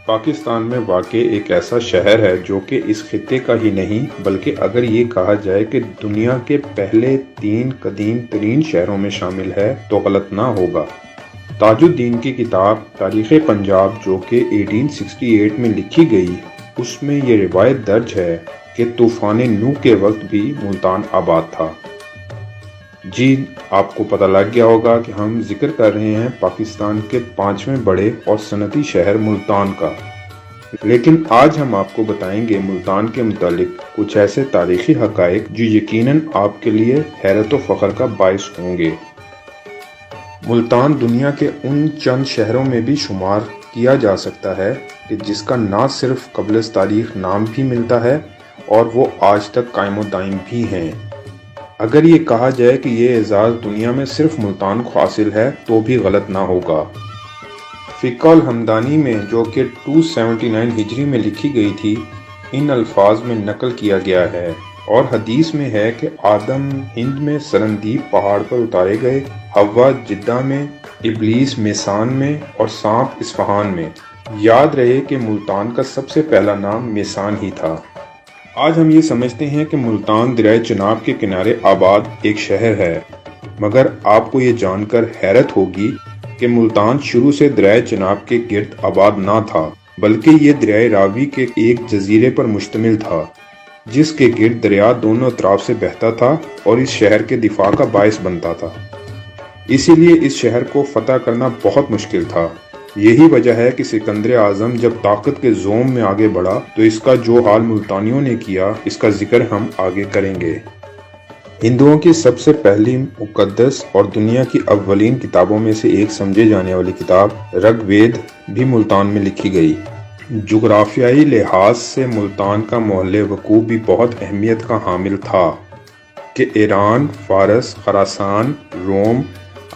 پاکستان میں واقع ایک ایسا شہر ہے جو کہ اس خطے کا ہی نہیں بلکہ اگر یہ کہا جائے کہ دنیا کے پہلے 3 قدیم ترین شہروں میں شامل ہے تو غلط نہ ہوگا۔ تاج الدین کی کتاب تاریخ پنجاب جو کہ 1868 میں لکھی گئی، اس میں یہ روایت درج ہے کہ طوفان نوح کے وقت بھی ملتان آباد تھا۔ جی، آپ کو پتہ لگ گیا ہوگا کہ ہم ذکر کر رہے ہیں پاکستان کے 5ویں بڑے اور صنعتی شہر ملتان کا، لیکن آج ہم آپ کو بتائیں گے ملتان کے متعلق کچھ ایسے تاریخی حقائق جو یقیناً آپ کے لیے حیرت و فخر کا باعث ہوں گے۔ ملتان دنیا کے ان چند شہروں میں بھی شمار کیا جا سکتا ہے کہ جس کا نہ صرف قبل از تاریخ نام بھی ملتا ہے اور وہ آج تک قائم و دائم بھی ہیں۔ اگر یہ کہا جائے کہ یہ اعزاز دنیا میں صرف ملتان کو حاصل ہے تو بھی غلط نہ ہوگا۔ فقہ الحمدانی میں جو کہ 279 ہجری میں لکھی گئی تھی، ان الفاظ میں نقل کیا گیا ہے اور حدیث میں ہے کہ آدم ہند میں سرندیپ پہاڑ پر اتارے گئے، حوا جدہ میں، ابلیس میسان میں اور سانپ اصفہان میں۔ یاد رہے کہ ملتان کا سب سے پہلا نام میسان ہی تھا۔ آج ہم یہ سمجھتے ہیں کہ ملتان دریائے چناب کے کنارے آباد ایک شہر ہے، مگر آپ کو یہ جان کر حیرت ہوگی کہ ملتان شروع سے دریائے چناب کے گرد آباد نہ تھا، بلکہ یہ دریائے راوی کے ایک جزیرے پر مشتمل تھا جس کے گرد دریا دونوں اطراف سے بہتا تھا اور اس شہر کے دفاع کا باعث بنتا تھا۔ اسی لیے اس شہر کو فتح کرنا بہت مشکل تھا۔ یہی وجہ ہے کہ سکندر اعظم جب طاقت کے زوم میں آگے بڑھا تو اس کا جو حال ملتانیوں نے کیا، اس کا ذکر ہم آگے کریں گے۔ ہندوؤں کی سب سے پہلی مقدس اور دنیا کی اولین کتابوں میں سے ایک سمجھے جانے والی کتاب رگ وید بھی ملتان میں لکھی گئی۔ جغرافیائی لحاظ سے ملتان کا محل وقوع بھی بہت اہمیت کا حامل تھا کہ ایران، فارس، خراسان، روم،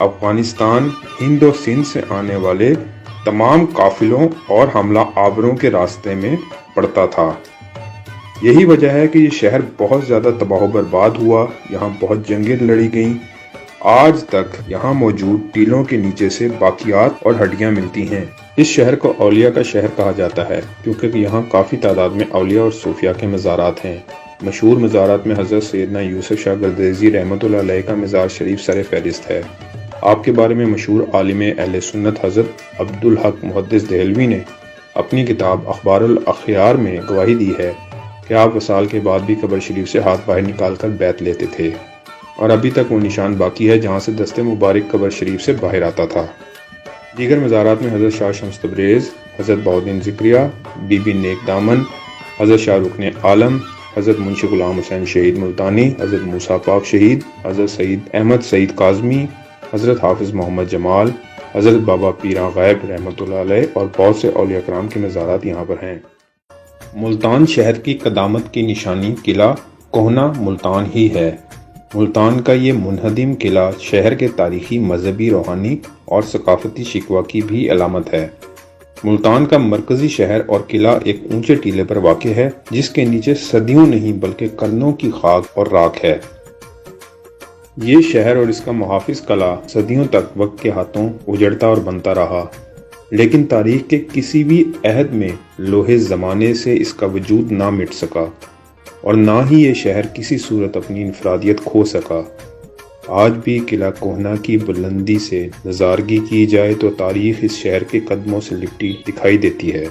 افغانستان، ہند و سندھ سے آنے والے تمام قافلوں اور حملہ آوروں کے راستے میں پڑتا تھا۔ یہی وجہ ہے کہ یہ شہر بہت زیادہ تباہ و برباد ہوا، یہاں بہت جنگیں لڑی گئیں۔ آج تک یہاں موجود ٹیلوں کے نیچے سے باقیات اور ہڈیاں ملتی ہیں۔ اس شہر کو اولیاء کا شہر کہا جاتا ہے کیونکہ یہاں کافی تعداد میں اولیاء اور صوفیاء کے مزارات ہیں۔ مشہور مزارات میں حضرت سیدنا یوسف شاہ گردیزی رحمۃ اللہ علیہ کا مزار شریف سر فہرست ہے۔ آپ کے بارے میں مشہور عالم اہل سنت حضرت عبدالحق محدث دہلوی نے اپنی کتاب اخبار الاخیار میں گواہی دی ہے کہ آپ وصال کے بعد بھی قبر شریف سے ہاتھ باہر نکال کر بیعت لیتے تھے اور ابھی تک وہ نشان باقی ہے جہاں سے دست مبارک قبر شریف سے باہر آتا تھا۔ دیگر مزارات میں حضرت شاہ شمس تبریز، حضرت بہاؤالدین ذکریہ، بی بی نیک دامن، حضرت شاہ رکن عالم، حضرت منشی غلام حسین شہید ملتانی، حضرت موسیٰ پاک شہید، حضرت سید احمد سعید کاظمی، حضرت حافظ محمد جمال، حضرت بابا پیراں غائب رحمۃ اللہ علیہ اور بہت سے اولیاء کرام کے مزارات یہاں پر ہیں۔ ملتان شہر کی قدامت کی نشانی قلعہ کوہنہ ملتان ہی ہے۔ ملتان کا یہ منہدم قلعہ شہر کے تاریخی، مذہبی، روحانی اور ثقافتی شکوہ کی بھی علامت ہے۔ ملتان کا مرکزی شہر اور قلعہ ایک اونچے ٹیلے پر واقع ہے جس کے نیچے صدیوں نہیں بلکہ قرنوں کی خاک اور راکھ ہے۔ یہ شہر اور اس کا محافظ قلعہ صدیوں تک وقت کے ہاتھوں اجڑتا اور بنتا رہا، لیکن تاریخ کے کسی بھی عہد میں لوح زمانے سے اس کا وجود نہ مٹ سکا اور نہ ہی یہ شہر کسی صورت اپنی انفرادیت کھو سکا۔ آج بھی قلعہ کوہنہ کی بلندی سے نظارگی کی جائے تو تاریخ اس شہر کے قدموں سے لپٹی دکھائی دیتی ہے۔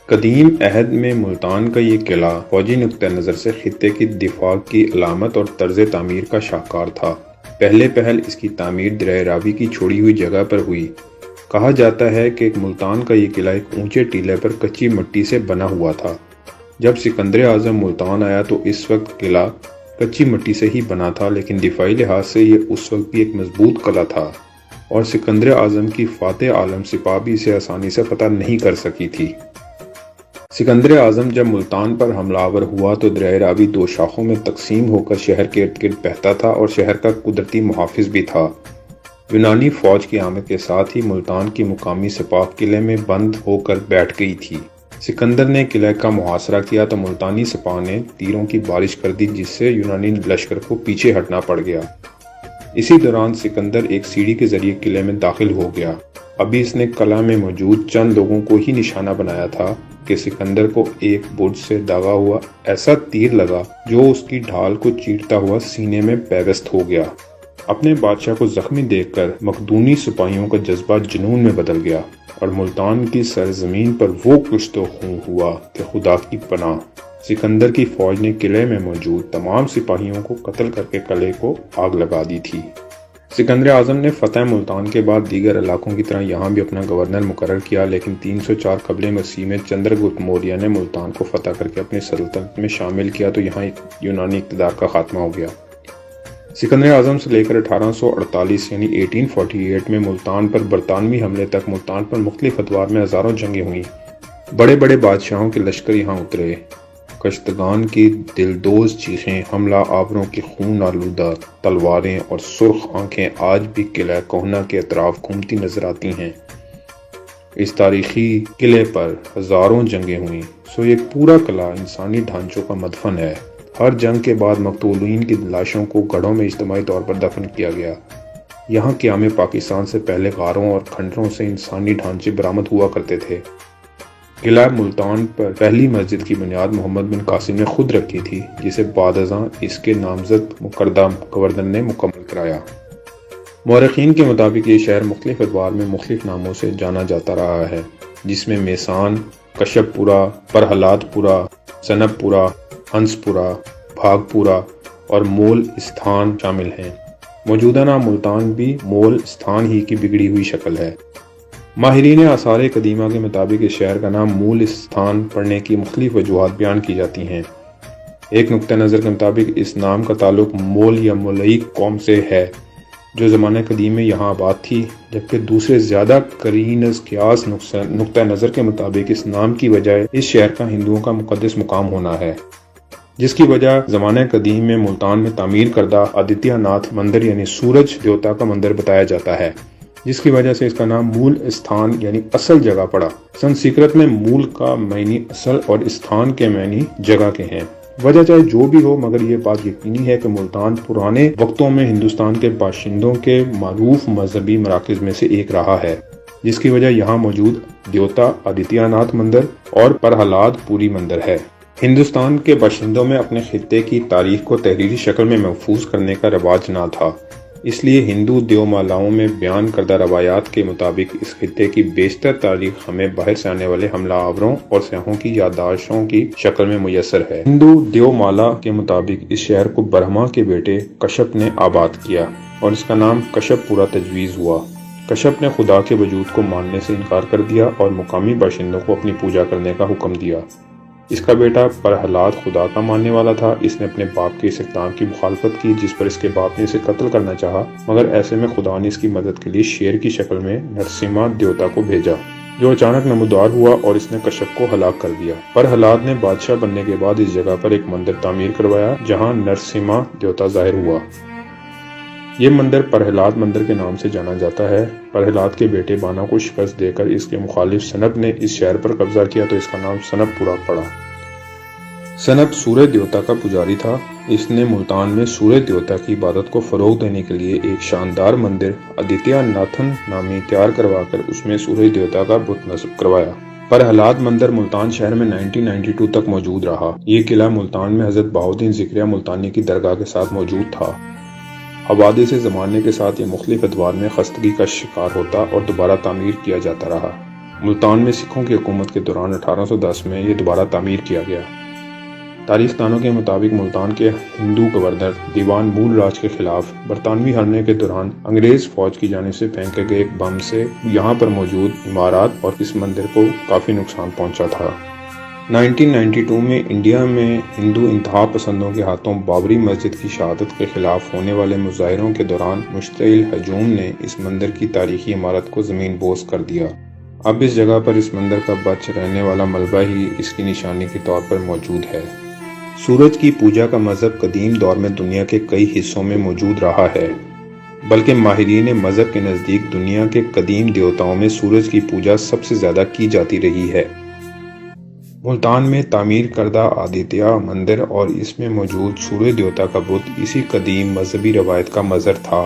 قدیم عہد میں ملتان کا یہ قلعہ فوجی نقطہ نظر سے خطے کی دفاع کی علامت اور طرز تعمیر کا شاہکار تھا۔ پہلے پہل اس کی تعمیر دریائے راوی کی چھوڑی ہوئی جگہ پر ہوئی۔ کہا جاتا ہے کہ ملتان کا یہ قلعہ ایک اونچے ٹیلے پر کچی مٹی سے بنا ہوا تھا۔ جب سکندر اعظم ملتان آیا تو اس وقت قلعہ کچی مٹی سے ہی بنا تھا، لیکن دفاعی لحاظ سے یہ اس وقت بھی ایک مضبوط قلعہ تھا اور سکندر اعظم کی فاتح عالم سپاہ بھی اسے آسانی سے فتح نہیں کر سکی تھی۔ سکندر اعظم جب ملتان پر حملہ آور ہوا تو دریائے راوی 2 شاخوں میں تقسیم ہو کر شہر کے ارد گرد بہتا تھا اور شہر کا قدرتی محافظ بھی تھا۔ یونانی فوج کی آمد کے ساتھ ہی ملتان کی مقامی سپاہ قلعے میں بند ہو کر بیٹھ گئی تھی۔ سکندر نے قلعے کا محاصرہ کیا تو ملتانی سپاہ نے تیروں کی بارش کر دی جس سے یونانی لشکر کو پیچھے ہٹنا پڑ گیا۔ اسی دوران سکندر ایک سیڑھی کے ذریعے قلعے میں داخل ہو گیا ابھی اس نے کلا میں موجود چند لوگوں کو ہی نشانہ بنایا تھا کہ سکندر کو ایک برج سے داغا ہوا ایسا تیر لگا جو اس کی ڈھال کو چیرتا ہوا سینے میں پیوست ہو گیا۔ اپنے بادشاہ کو زخمی دیکھ کر مقدونی سپاہیوں کا جذبہ جنون میں بدل گیا اور ملتان کی سرزمین پر وہ کچھ تو خون ہوا کہ خدا کی پناہ۔ سکندر کی فوج نے قلعے میں موجود تمام سپاہیوں کو قتل کر کے قلعے کو آگ لگا دی تھی۔ سکندر اعظم نے فتح ملتان کے بعد دیگر علاقوں کی طرح یہاں بھی اپنا گورنر مقرر کیا، لیکن 304 قبل مسیح میں چندرگپت موریہ نے ملتان کو فتح کر کے اپنی سلطنت میں شامل کیا تو یہاں یونانی اقتدار کا خاتمہ ہو گیا۔ سکندر اعظم سے لے کر 1848 یعنی 1848 میں ملتان پر برطانوی حملے تک ملتان پر مختلف ادوار میں ہزاروں جنگیں ہوئیں۔ بڑے بڑے بادشاہوں کے لشکر یہاں اترے۔ کشتگان کی دلدوز چیخیں، حملہ آوروں کی خون آلودہ تلواریں اور سرخ آنکھیں آج بھی قلعہ کوہنہ کے اطراف گھومتی نظر آتی ہیں۔ اس تاریخی قلعے پر ہزاروں جنگیں ہوئیں، سو ایک پورا قلعہ انسانی ڈھانچوں کا مدفن ہے۔ ہر جنگ کے بعد مقتولین کی لاشوں کو گڑھوں میں اجتماعی طور پر دفن کیا گیا۔ یہاں قیام پاکستان سے پہلے غاروں اور کھنڈروں سے انسانی ڈھانچے برآمد ہوا کرتے تھے۔ قلعہ ملتان پر پہلی مسجد کی بنیاد محمد بن قاسم نے خود رکھی تھی، جسے بعد ازاں اس کے نامزد مقردہ گورنر نے مکمل کرایا۔ مورخین کے مطابق یہ شہر مختلف ادوار میں مختلف ناموں سے جانا جاتا رہا ہے، جس میں میسان، کشپ پورہ، پرہلاد پورہ، سنب پورہ، ہنس پورہ، بھاگ پورہ اور مول استھان شامل ہیں۔ موجودہ نام ملتان بھی مول استھان ہی کی بگڑی ہوئی شکل ہے۔ ماہرین آثار قدیمہ کے مطابق اس شہر کا نام مول استھان پڑنے کی مختلف وجوہات بیان کی جاتی ہیں۔ ایک نقطہ نظر کے مطابق اس نام کا تعلق مول یا مولئی قوم سے ہے جو زمانہ قدیم میں یہاں آباد تھی، جبکہ دوسرے زیادہ قرین از قیاس نقطہ نظر کے مطابق اس نام کی وجہ اس شہر کا ہندوؤں کا مقدس مقام ہونا ہے، جس کی وجہ زمانہ قدیم میں ملتان میں تعمیر کردہ آدتیہ ناتھ مندر یعنی سورج دیوتا کا مندر بتایا جاتا ہے، جس کی وجہ سے اس کا نام مول استھان یعنی اصل جگہ پڑا۔ سنسکرت میں مول کا معنی اصل اور استھان کے معنی جگہ کے ہیں۔ وجہ چاہے جو بھی ہو، مگر یہ بات یقینی ہے کہ ملتان پرانے وقتوں میں ہندوستان کے باشندوں کے معروف مذہبی مراکز میں سے ایک رہا ہے، جس کی وجہ یہاں موجود دیوتا آدتیہ ناتھ مندر اور پرہلاد پوری مندر ہے۔ ہندوستان کے باشندوں میں اپنے خطے کی تاریخ کو تحریری شکل میں محفوظ کرنے کا رواج نہ تھا، اس لیے ہندو دیومالاؤں میں بیان کردہ روایات کے مطابق اس خطے کی بیشتر تاریخ ہمیں باہر سے آنے والے حملہ آوروں اور سیاحوں کی یادداشتوں کی شکل میں میسر ہے۔ ہندو دیومالا کے مطابق اس شہر کو برہما کے بیٹے کشپ نے آباد کیا اور اس کا نام کشپ پورا تجویز ہوا۔ کشپ نے خدا کے وجود کو ماننے سے انکار کر دیا اور مقامی باشندوں کو اپنی پوجا کرنے کا حکم دیا۔ اس کا بیٹا پرہلاد خدا کا ماننے والا تھا۔ اس نے اپنے باپ کے اس اقدام کی مخالفت کی، جس پر اس کے باپ نے اسے قتل کرنا چاہا، مگر ایسے میں خدا نے اس کی مدد کے لیے شیر کی شکل میں نرسمہا دیوتا کو بھیجا، جو اچانک نمودار ہوا اور اس نے کشپ کو ہلاک کر دیا۔ پرہلاد نے بادشاہ بننے کے بعد اس جگہ پر ایک مندر تعمیر کروایا جہاں نرسمہا دیوتا ظاہر ہوا۔ یہ مندر پرہلاد مندر کے نام سے جانا جاتا ہے۔ پرہلاد کے بیٹے بانا کو شکست دے کر اس کے مخالف سنب نے اس شہر پر قبضہ کیا تو اس کا نام سنب پورہ پڑا۔ سنب سورج دیوتا کا پجاری تھا۔ اس نے ملتان میں سورج دیوتا کی عبادت کو فروغ دینے کے لیے ایک شاندار مندر آدتیہ ناتھن نامی تیار کروا کر اس میں سورج دیوتا کا بت نصب کروایا۔ پرہلاد مندر ملتان شہر میں 1992 تک موجود رہا۔ یہ قلعہ ملتان میں حضرت بہاؤالدین ذکریہ ملتانی کی درگاہ کے ساتھ موجود تھا۔ آبادی سے زمانے کے ساتھ یہ مختلف ادوار میں خستگی کا شکار ہوتا اور دوبارہ تعمیر کیا جاتا رہا۔ ملتان میں سکھوں کی حکومت کے دوران 1810 میں یہ دوبارہ تعمیر کیا گیا۔ تاریخ دانوں کے مطابق ملتان کے ہندو گورنر دیوان مول راج کے خلاف برطانوی حملے کے دوران انگریز فوج کی جانب سے پھینکے گئے ایک بم سے یہاں پر موجود عمارات اور اس مندر کو کافی نقصان پہنچا تھا۔ 1992 میں انڈیا میں ہندو انتہا پسندوں کے ہاتھوں بابری مسجد کی شہادت کے خلاف ہونے والے مظاہروں کے دوران مشتعل ہجوم نے اس مندر کی تاریخی عمارت کو زمین بوس کر دیا۔ اب اس جگہ پر اس مندر کا بچ رہنے والا ملبہ ہی اس کی نشانی کے طور پر موجود ہے۔ سورج کی پوجا کا مذہب قدیم دور میں دنیا کے کئی حصوں میں موجود رہا ہے، بلکہ ماہرین مذہب کے نزدیک دنیا کے قدیم دیوتاؤں میں سورج کی پوجا سب سے زیادہ کی جاتی رہی ہے۔ ملتان میں تعمیر کردہ آدتیہ مندر اور اس میں موجود سورج دیوتا کا بت اسی قدیم مذہبی روایت کا مظہر تھا۔